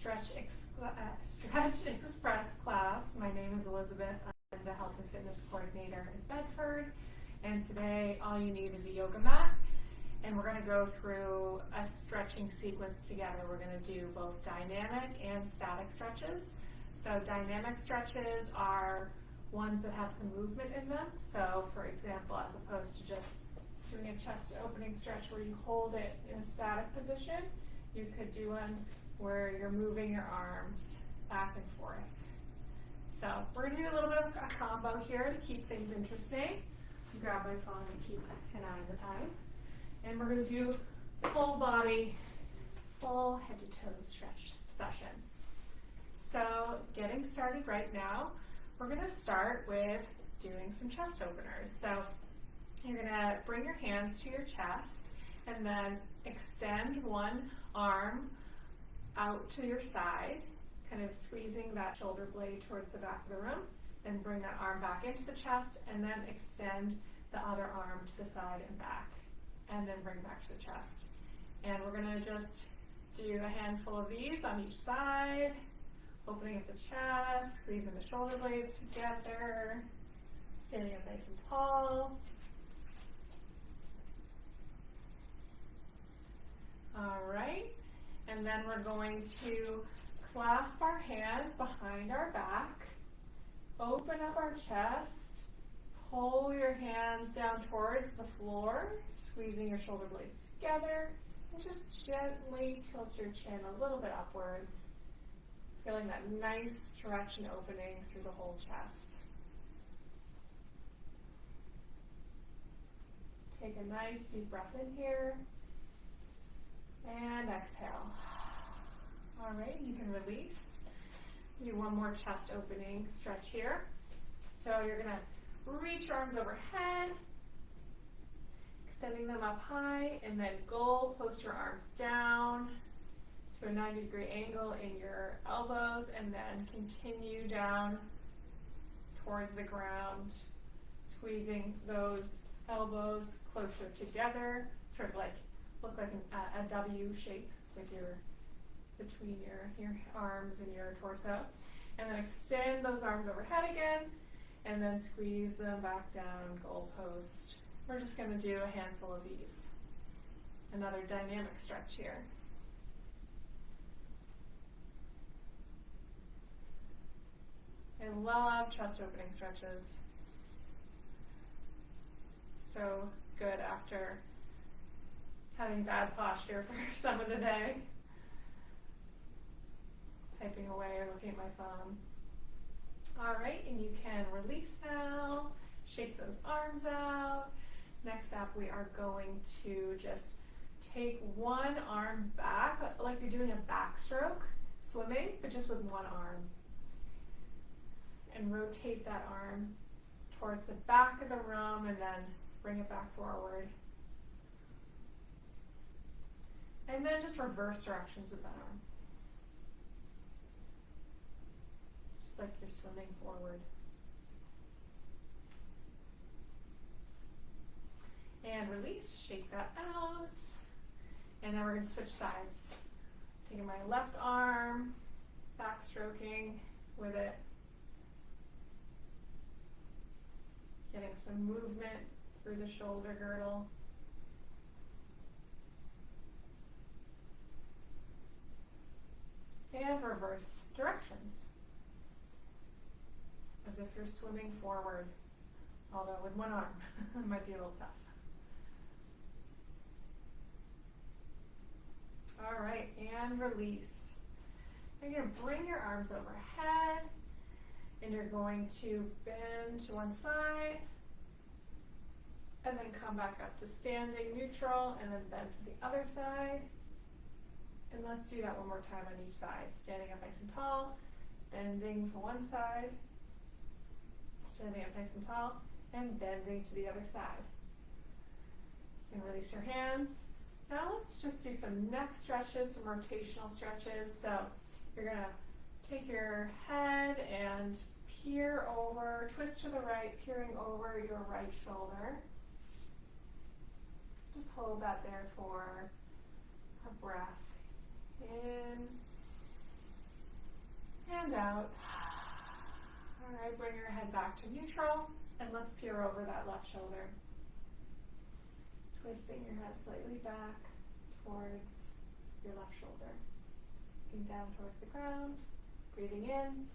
Stretch Express class. My name is Elizabeth. I'm the Health and Fitness Coordinator in Bedford, and today all you need is a yoga mat, and we're going to go through a stretching sequence together. We're going to do both dynamic and static stretches. So dynamic stretches are ones that have some movement in them. So for example, as opposed to just doing a chest opening stretch where you hold it in a static position, you could do one where you're moving your arms back and forth. So we're going to do a little bit of a combo here to keep things interesting. Grab my phone and keep an eye on the time. And we're going to do full body, full head to toe stretch session. So getting started right now, we're going to start with doing some chest openers. So you're going to bring your hands to your chest and then extend one arm out to your side, kind of squeezing that shoulder blade towards the back of the room, and bring that arm back into the chest, and then extend the other arm to the side and back, and then bring back to the chest. And we're going to just do a handful of these on each side, opening up the chest, squeezing the shoulder blades together, standing up nice and tall. All right. And then we're going to clasp our hands behind our back, open up our chest, pull your hands down towards the floor, squeezing your shoulder blades together, and just gently tilt your chin a little bit upwards, feeling that nice stretch and opening through the whole chest. Take a nice deep breath in here. And exhale. All right, you can release. Do one more chest opening stretch here. So you're going to reach your arms overhead, extending them up high, and then goal post your arms down to a 90-degree angle in your elbows, and then continue down towards the ground, squeezing those elbows closer together, sort of like look like a W shape with between your arms and your torso. And then extend those arms overhead again, and then squeeze them back down, goal post. We're just going to do a handful of these. Another dynamic stretch here. I love chest opening stretches. So good after having bad posture for some of the day. Typing away or looking at my phone. All right, and you can release now. Shake those arms out. Next up, we are going to just take one arm back, like you're doing a backstroke, swimming, but just with one arm. And rotate that arm towards the back of the room, and then bring it back forward. And then just reverse directions with that arm. Just like you're swimming forward. And release, shake that out. And then we're going to switch sides. Taking my left arm, backstroking with it. Getting some movement through the shoulder girdle. And reverse directions, as if you're swimming forward, although with one arm. It might be a little tough. All right, and release. You're going to bring your arms overhead, and you're going to bend to one side, and then come back up to standing neutral, and then bend to the other side. And let's do that one more time on each side. Standing up nice and tall, bending for one side, standing up nice and tall, and bending to the other side. And release your hands. Now let's just do some neck stretches, some rotational stretches. So you're going to take your head and peer over, twist to the right, peering over your right shoulder. Just hold that there for a breath. In out. All right, bring your head back to neutral, and let's peer over that left shoulder. Twisting your head slightly back towards your left shoulder. Looking down towards the ground, breathing in,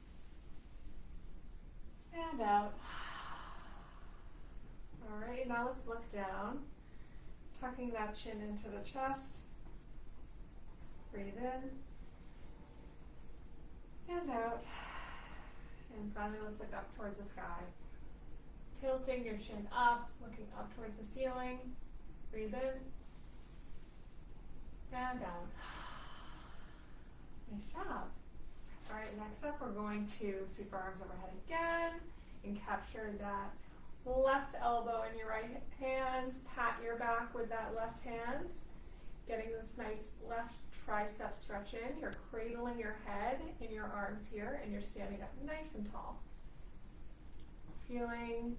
and out. All right, now let's look down, tucking that chin into the chest. Breathe in, and out. And finally, let's look up towards the sky. Tilting your chin up, looking up towards the ceiling. Breathe in, and down. Nice job. All right, next up, we're going to sweep our arms overhead again and capture that left elbow in your right hand. Pat your back with that left hand, getting this nice left tricep stretch in. You're cradling your head in your arms here, and you're standing up nice and tall. Feeling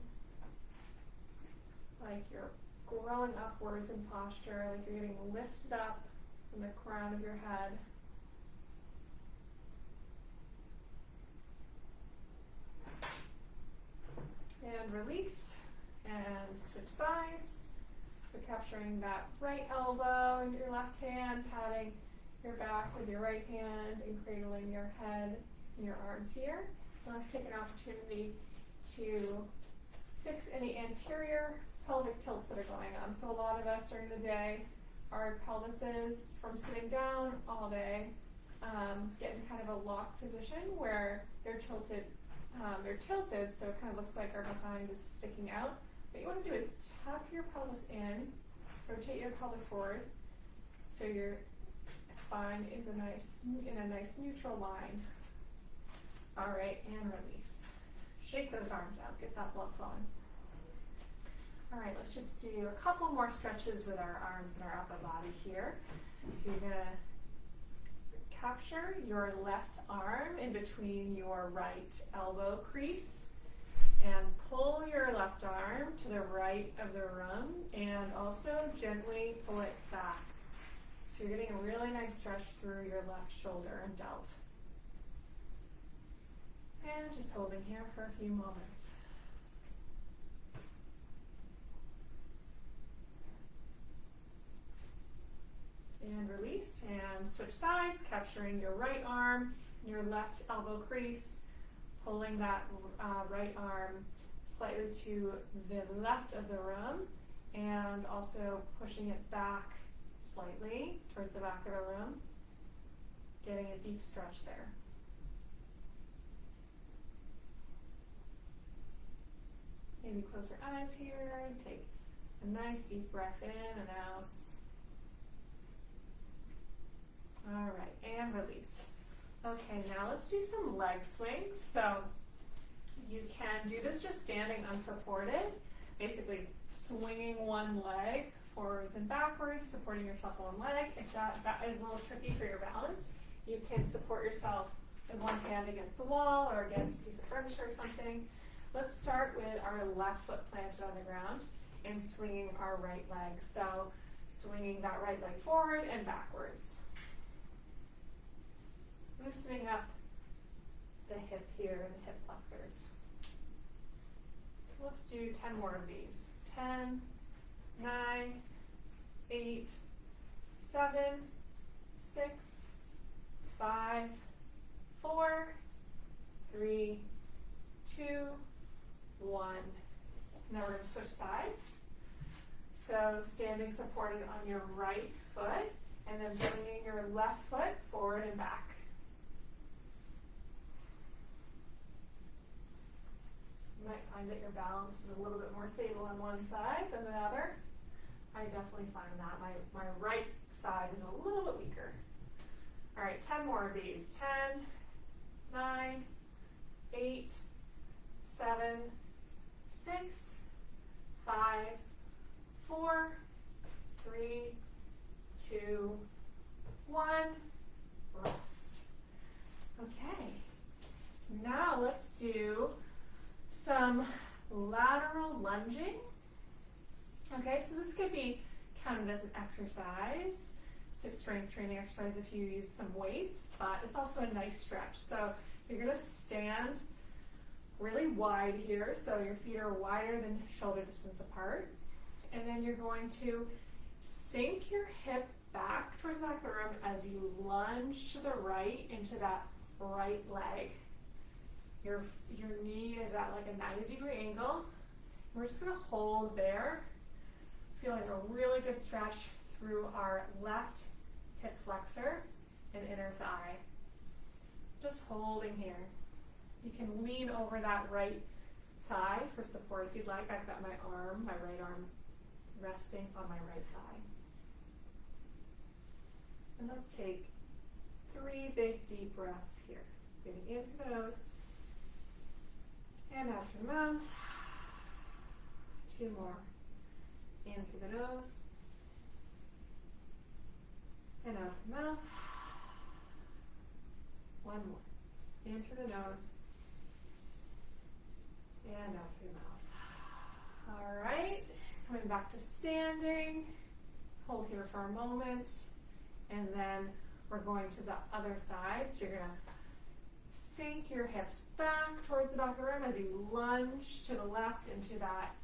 like you're growing upwards in posture, like you're getting lifted up from the crown of your head. And release, and switch sides. So capturing that right elbow in your left hand, patting your back with your right hand, and cradling your head and your arms here. And let's take an opportunity to fix any anterior pelvic tilts that are going on. So a lot of us during the day, our pelvises from sitting down all day get in kind of a locked position where they're tilted, so it kind of looks like our behind is sticking out. What you want to do is tuck your pelvis in, rotate your pelvis forward, so your spine is in a nice neutral line. All right, and release. Shake those arms out, get that blood flowing. All right, let's just do a couple more stretches with our arms and our upper body here. So you're gonna capture your left arm in between your right elbow crease and pull your left arm to the right of the room and also gently pull it back. So you're getting a really nice stretch through your left shoulder and delt. And just holding here for a few moments. And release, and switch sides, capturing your right arm, your left elbow crease, pulling that right arm slightly to the left of the room, and also pushing it back slightly towards the back of the room, getting a deep stretch there. Maybe close your eyes here, and take a nice deep breath in and out. All right, and release. Okay, now let's do some leg swings. So you can do this just standing unsupported, basically swinging one leg forwards and backwards, supporting yourself on one leg. If that is a little tricky for your balance, you can support yourself with one hand against the wall or against a piece of furniture or something. Let's start with our left foot planted on the ground and swinging our right leg. So swinging that right leg forward and backwards. Loosening up the hip here and the hip flexors. Let's do 10 more of these. 10, 9, 8, 7, 6, 5, 4, 3, 2, 1. Now we're going to switch sides. So standing supported on your right foot and then bringing your left foot forward and back. You might find that your balance is a little bit more stable on one side than the other. I definitely find that my right side is a little bit weaker. All right, 10 more of these. 10, 9, 8, 7, 6, 5, 4, 3, 2, 1. Rest. Okay. Now let's do some lateral lunging. Okay, so this could be counted as an exercise, so strength training exercise if you use some weights, but it's also a nice stretch. So You're going to stand really wide here, so your feet are wider than shoulder distance apart. And then you're going to sink your hip back towards the back of the room as you lunge to the right into that right leg. Your knee is at like a 90-degree angle. We're just going to hold there, feeling a really good stretch through our left hip flexor and inner thigh. Just holding here. You can lean over that right thigh for support if you'd like. I've got my right arm resting on my right thigh. And let's take 3 big deep breaths here. Breathing in through the nose and out through the mouth. 2 more. In through the nose and out through the mouth. 1 more. In through the nose and out through the mouth. All right, coming back to standing. Hold here for a moment, and then we're going to the other side. So you're going to sink your hips back towards the back of the room as you lunge to the left into that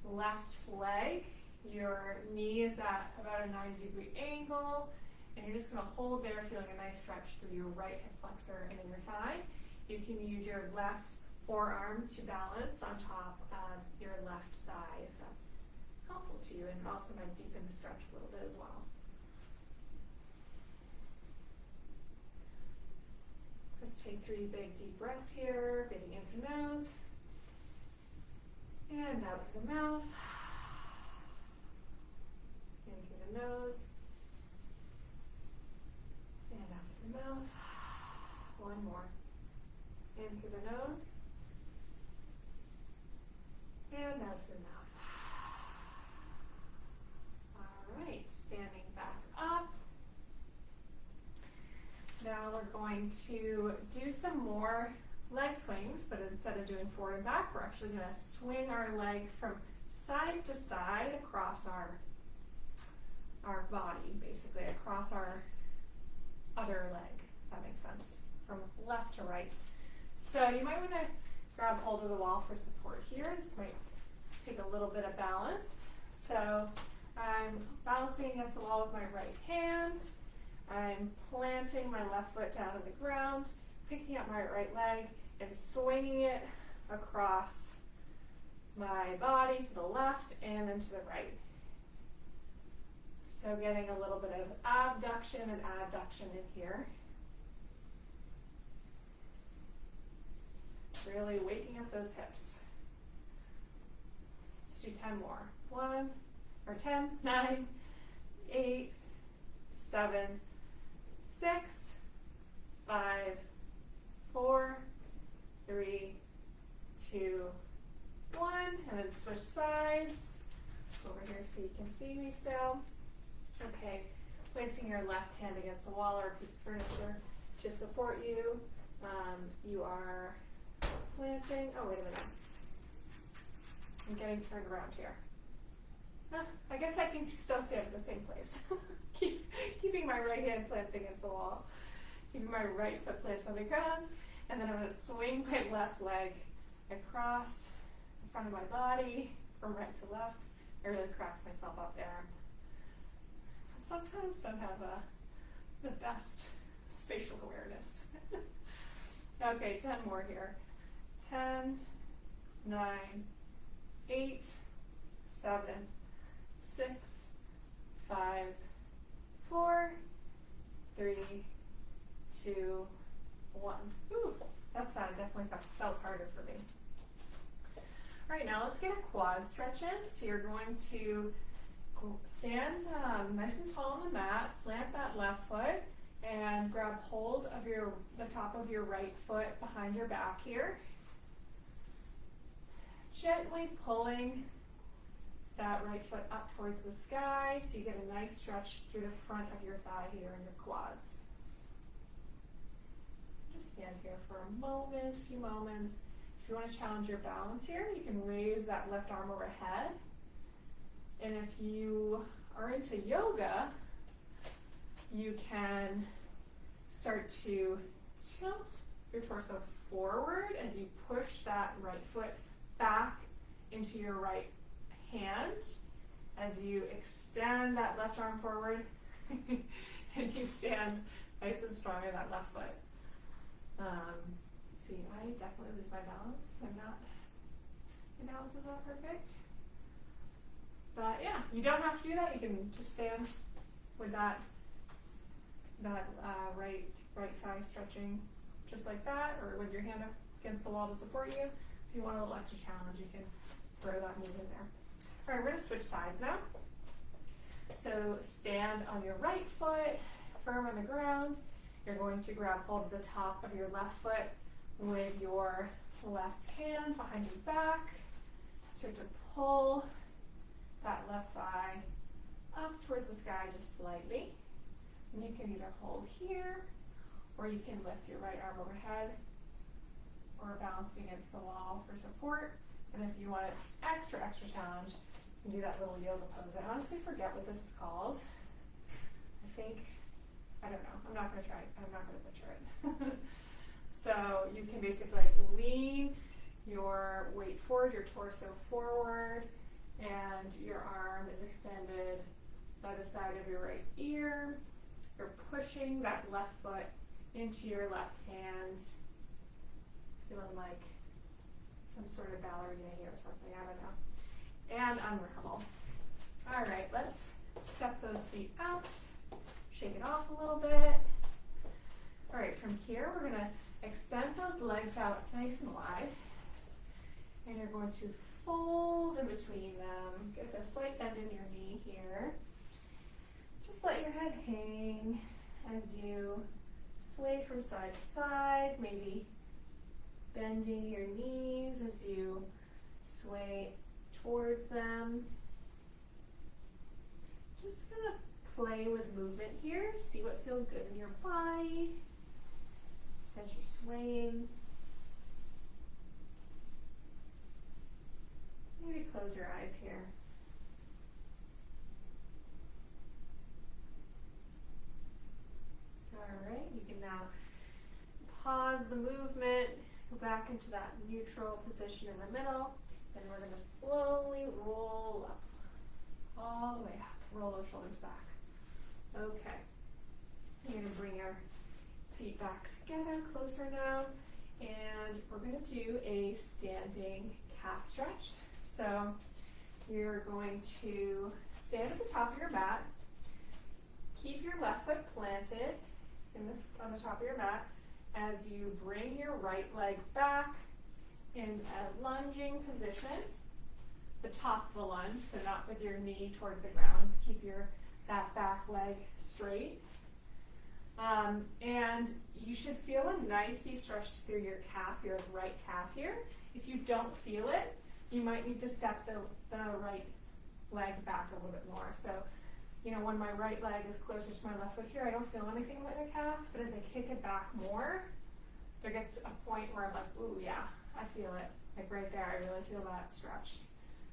left leg. Your knee is at about a 90-degree angle, and you're just going to hold there, feeling a nice stretch through your right hip flexor and inner thigh. You can use your left forearm to balance on top of your left thigh if that's helpful to you, and also might deepen the stretch a little bit as well. Just take 3 big deep breaths here, breathing in through the nose and out through the mouth. In through the nose and out through the mouth. 1 more. In through the nose and out through the mouth. All right, standing back up. Now we're going to do some more leg swings, but instead of doing forward and back, we're actually going to swing our leg from side to side across our body, basically across our other leg, if that makes sense, from left to right. So you might want to grab hold of the wall for support here. This might take a little bit of balance. So I'm balancing against the wall with my right hand. I'm planting my left foot down on the ground, picking up my right leg and swinging it across my body to the left and then to the right. So getting a little bit of abduction and adduction in here. Really waking up those hips. Let's do 10 more. 10, 9, 8, 7, 6, 5, 4, 3, 2, 1, and then switch sides. Over here so you can see me still. Okay, placing your left hand against the wall or a piece of furniture to support you. You are planting. Oh, wait a minute. I'm getting turned around here. I guess I can still stand in the same place. Keeping my right hand planted against the wall. Keeping my right foot planted on the ground. And then I'm going to swing my left leg across the front of my body from right to left. I really cracked myself up there. Sometimes don't have the best spatial awareness. Okay, 10 more here. 10, 9, 8, 7, 6, 5, 4, 3, 2, 1. Ooh, that's definitely felt harder for me. All right, now let's get a quad stretch in. So you're going to stand nice and tall on the mat, plant that left foot, and grab hold of the top of your right foot behind your back here. Gently pulling that right foot up towards the sky so you get a nice stretch through the front of your thigh here and your quads. Just stand here for a few moments. If you want to challenge your balance here, you can raise that left arm overhead. And if you are into yoga, you can start to tilt your torso forward as you push that right foot back into your right hand, as you extend that left arm forward and you stand nice and strong in that left foot. See, I definitely lose my balance. My balance is not perfect. But yeah, you don't have to do that. You can just stand with that right thigh stretching just like that, or with your hand up against the wall to support you. If you want a little extra challenge, you can throw that move in there. All right, we're going to switch sides now. So stand on your right foot, firm on the ground. You're going to grab hold of the top of your left foot with your left hand behind your back. Start to pull that left thigh up towards the sky just slightly. And you can either hold here, or you can lift your right arm overhead, or balanced against the wall for support. And if you want an extra challenge, you can do that little yoga pose. I honestly forget what this is called. I don't know. I'm not going to try it. I'm not going to butcher it. So you can basically lean your weight forward, your torso forward, and your arm is extended by the side of your right ear. You're pushing that left foot into your left hand, feeling like some sort of ballerina here or something, I don't know. And unravel. All right, let's step those feet out, shake it off a little bit. All right, from here, we're gonna extend those legs out nice and wide. And you're going to fold in between them. Get a slight bend in your knee here. Just let your head hang as you sway from side to side, maybe bending your knees as you sway towards them. Just gonna play with movement here, see what feels good in your body as you're swaying. Maybe close your eyes here. All right, you can now pause the movement, go back into that neutral position in the middle, and we're going to slowly roll up, all the way up. Roll those shoulders back. Okay, you're going to bring your feet back together, closer now, and we're going to do a standing calf stretch. So you're going to stand at the top of your mat, keep your left foot planted on the top of your mat as you bring your right leg back in a lunging position, the top of the lunge, so not with your knee towards the ground. Keep that back leg straight. And you should feel a nice deep stretch through your calf, your right calf here. If you don't feel it, you might need to step the right leg back a little bit more. So, when my right leg is closer to my left foot here, I don't feel anything with my calf, but as I kick it back more, there gets a point where I'm like, ooh, yeah, I feel it. Like right there, I really feel that stretch.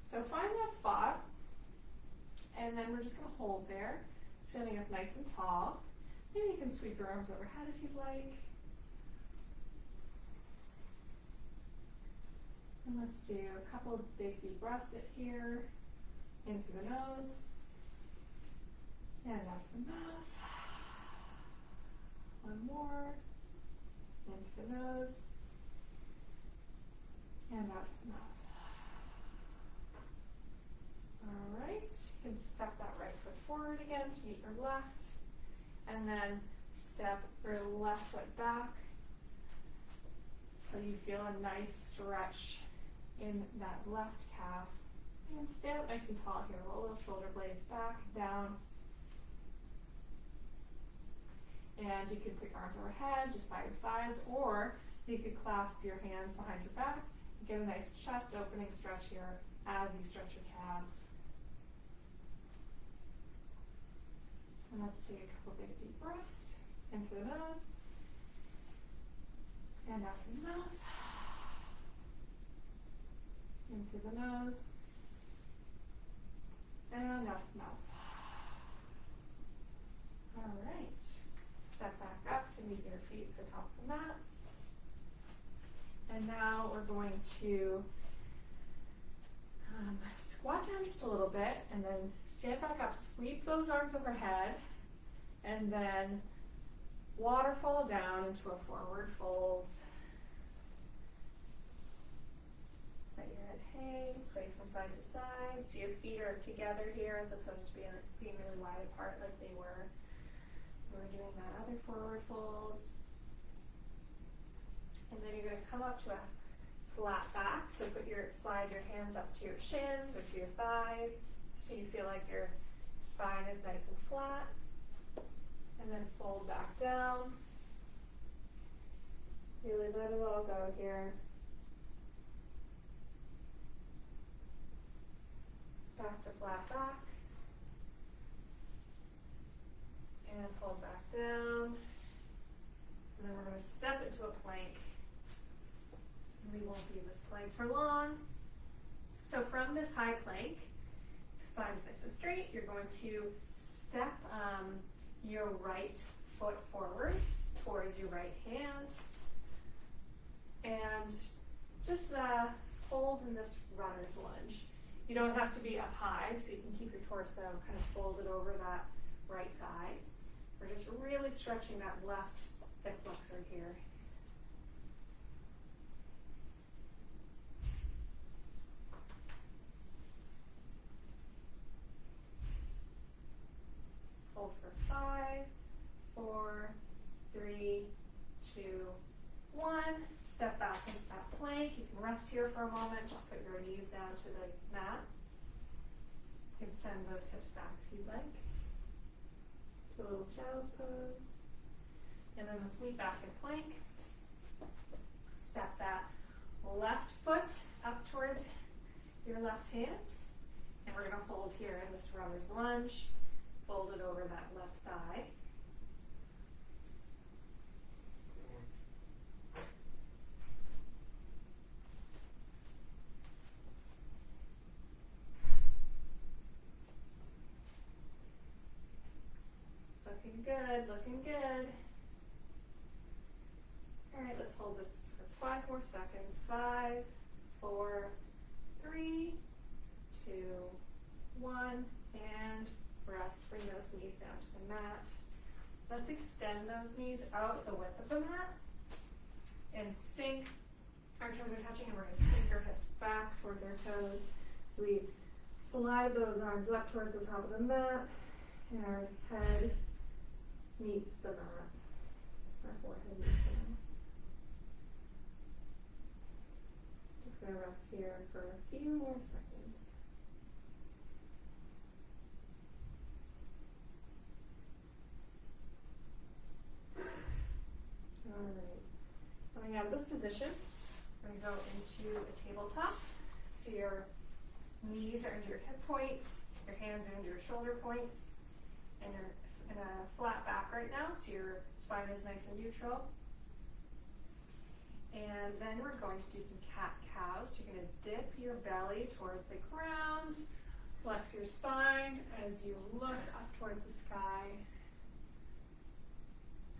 So find that spot, and then we're just going to hold there, standing up nice and tall. Maybe you can sweep your arms overhead if you'd like. And let's do a couple of big deep breaths here, in through the nose, and out through the mouth. One more, in through the nose, and out through the mouth. All right, you can step that right foot forward again to meet your left, and then step your left foot back so you feel a nice stretch in that left calf. And stand up nice and tall here. Roll those shoulder blades back, down. And you could put your arms overhead just by your sides, or you could clasp your hands behind your back and get a nice chest opening stretch here as you stretch your calves. And let's take a couple big deep breaths in through the nose and out through the mouth. In through the nose and out through the mouth. All right. Step back up to meet your feet at the top of the mat. And now we're going to squat down just a little bit and then stand back up, sweep those arms overhead, and then waterfall down into a forward fold. Let your head hang, sway from side to side, so your feet are together here as opposed to being really wide apart like they were when we were doing that other forward fold. And then you're going to come up to a flat back, so slide your hands up to your shins or to your thighs so you feel like your spine is nice and flat. And then fold back down. Really let it all go here. Back to flat back. And fold back down. And then we're going to step into a plank. We won't be in this plank for long. So from this high plank, spine is nice and straight, you're going to step your right foot forward towards your right hand and just fold in this runner's lunge. You don't have to be up high, so you can keep your torso kind of folded over that right thigh. We're just really stretching that left hip flexor here. Hold for 5, 4, 3, 2, 1. Step back into that plank. You can rest here for a moment. Just put your knees down to the mat. You can send those hips back if you'd like. Do a little child's pose. And then let's meet back in plank. Step that left foot up towards your left hand. And we're going to hold here in this runner's lunge. Fold it over that left thigh. Looking good, looking good. All right, let's hold this for 5 more seconds. 5, 4, 3, 2, 1, and rest. Bring those knees down to the mat. Let's extend those knees out the width of the mat and sink. Our toes are touching and we're going to sink our hips back towards our toes. So we slide those arms up towards the top of the mat and our head meets the mat. Our forehead meets the mat. Just going to rest here for a few more seconds. Alright, coming out of this position, we're going to go into a tabletop. So your knees are under your hip points, your hands are under your shoulder points, and you're in a flat back right now, so your spine is nice and neutral. And then we're going to do some cat-cows. You're going to dip your belly towards the ground, flex your spine as you look up towards the sky.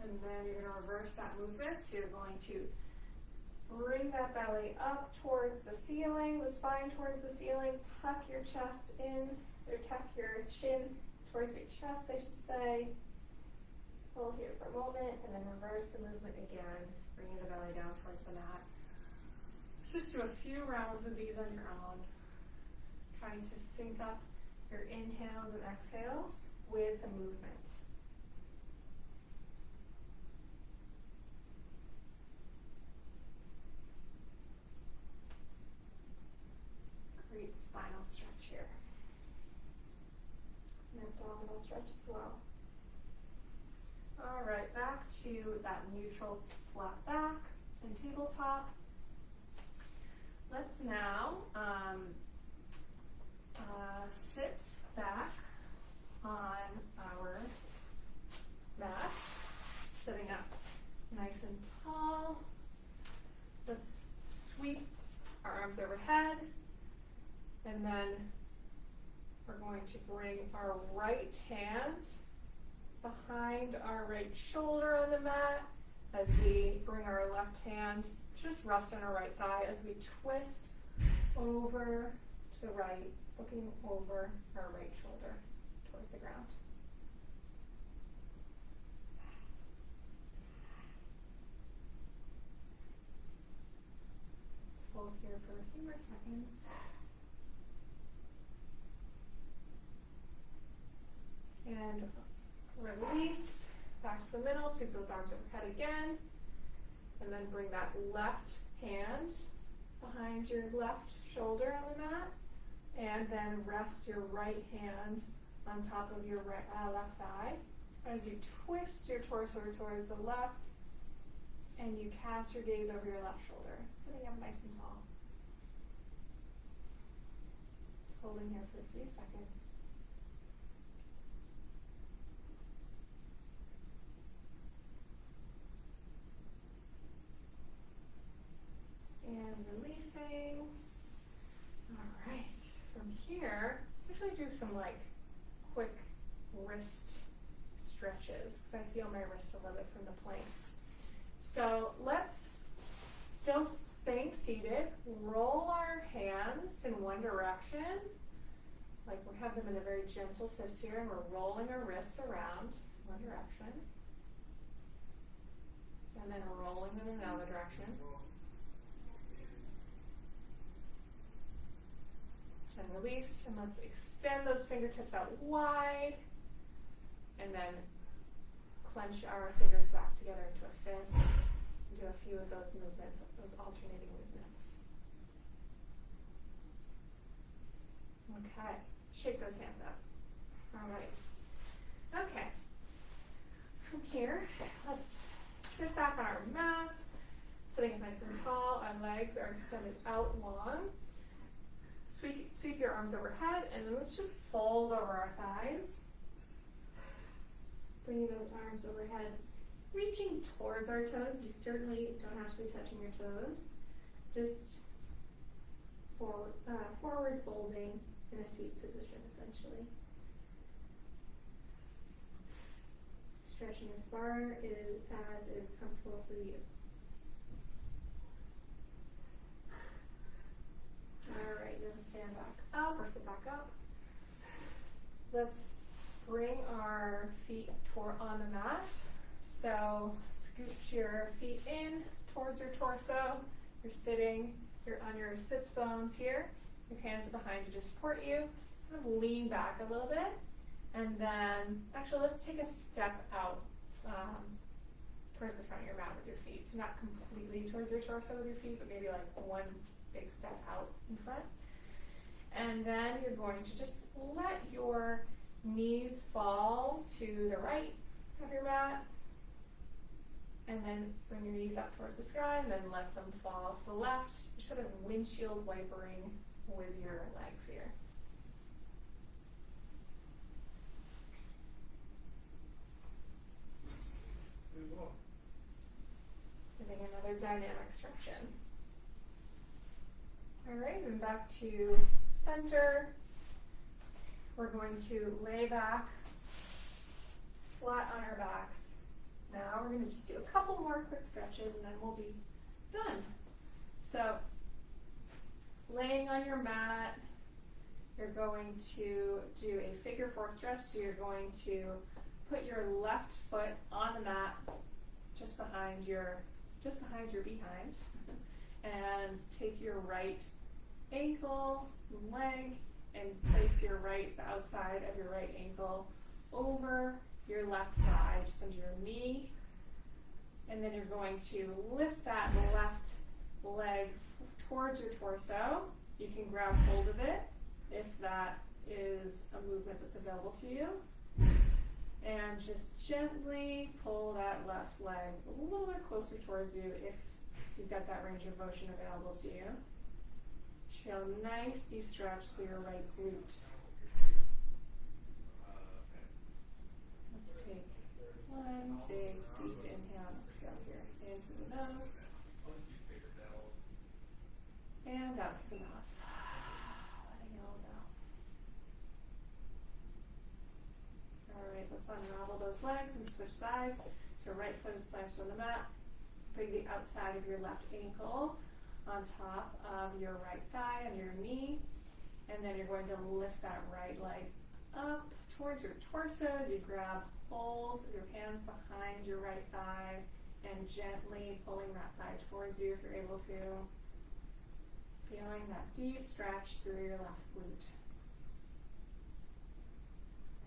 And then you're going to reverse that movement. So you're going to bring that belly up towards the ceiling, the spine towards the ceiling, tuck your chest in, or tuck your chin towards your chest, I should say. Hold here for a moment, and then reverse the movement again, bringing the belly down towards the mat. Just do a few rounds of these on your own, trying to sync up your inhales and exhales with the movement. Great spinal stretch here. And abdominal stretch as well. All right, back to that neutral flat back and tabletop. Let's now sit back on our mat, sitting up nice and tall. Let's sweep our arms overhead, and then we're going to bring our right hand behind our right shoulder on the mat as we bring our left hand just rest on our right thigh as we twist over to the right, looking over our right shoulder towards the ground. Hold here for a few more seconds. And release back to the middle, sweep those arms overhead again. And then bring that left hand behind your left shoulder on the mat. And then rest your right hand on top of your left thigh as you twist your torso towards the left and you cast your gaze over your left shoulder, sitting up nice and tall. Holding here for a few seconds. And releasing. All right. From here, let's actually do some quick wrist stretches because I feel my wrists a little bit from the planks. So let's, still staying seated, roll our hands in one direction. We have them in a very gentle fist here, and we're rolling our wrists around one direction. And then rolling them in another direction. And release, and let's extend those fingertips out wide, and then clench our fingers back together into a fist, and do a few of those movements, those alternating movements. Okay, shake those hands up. All right. Okay. From here, let's sit back on our mats, sitting up nice and tall. Our legs are extended out long. Sweep your arms overhead, and then let's just fold over our thighs. Bringing those arms overhead, reaching towards our toes. You certainly don't have to be touching your toes. Just forward folding in a seat position, essentially. Stretching as far as is comfortable for you. All right, then stand back up or sit back up. Let's bring our feet on the mat. So scooch your feet in towards your torso. You're sitting, you're on your sits bones here. Your hands are behind you to support you. Kind of lean back a little bit. And then, actually, let's take a step out towards the front of your mat with your feet. So not completely towards your torso with your feet, but maybe one big step out in front. And then you're going to just let your knees fall to the right of your mat. And then bring your knees up towards the sky and then let them fall to the left. You're sort of windshield wipering with your legs here. Doing another dynamic stretching. All right, and back to center. We're going to lay back flat on our backs. Now we're going to just do a couple more quick stretches and then we'll be done. So, laying on your mat, you're going to do a figure four stretch. So you're going to put your left foot on the mat just behind your behind, and take your right ankle, leg, and place your the outside of your right ankle over your left thigh, just under your knee. And then you're going to lift that left leg towards your torso. You can grab hold of it if that is a movement that's available to you. And just gently pull that left leg a little bit closer towards you if you've got that range of motion available to you. Feel a nice deep stretch through your right glute. Let's take one big deep inhale and exhale here. In through the nose. And out through the mouth. Letting it all go. Alright, let's unravel those legs and switch sides. So right foot is planted on the mat. Bring the outside of your left ankle on top of your right thigh and your knee. And then you're going to lift that right leg up towards your torso as you grab hold of your hands behind your right thigh and gently pulling that thigh towards you if you're able to. Feeling that deep stretch through your left glute.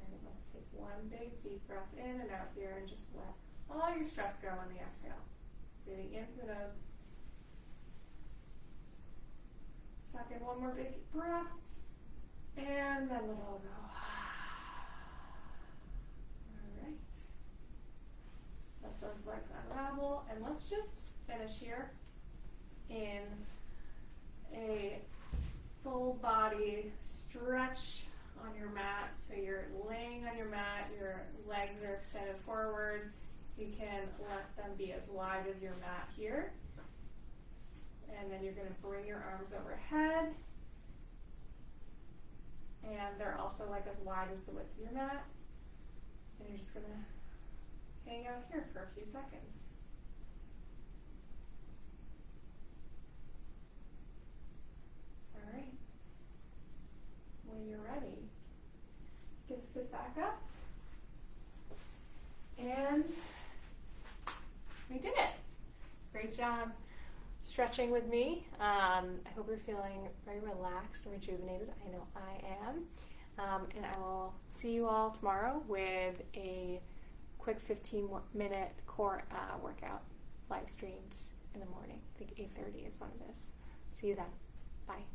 And let's take one big deep breath in and out here and just let all your stress go on the exhale. Breathing in through the nose. Suck in one more big breath. And then let it all go. Alright. Let those legs unravel. And let's just finish here in a full body stretch on your mat. So you're laying on your mat, your legs are extended forward. You can let them be as wide as your mat here. And then you're going to bring your arms overhead. And they're also like as wide as the width of your mat. And you're just going to hang out here for a few seconds. All right. When you're ready, you can sit back up. And we did it. Great job stretching with me. I hope you're feeling very relaxed and rejuvenated. I know I am. And I will see you all tomorrow with a quick 15-minute core workout live streamed in the morning. I think 8:30 is when it is. See you then. Bye.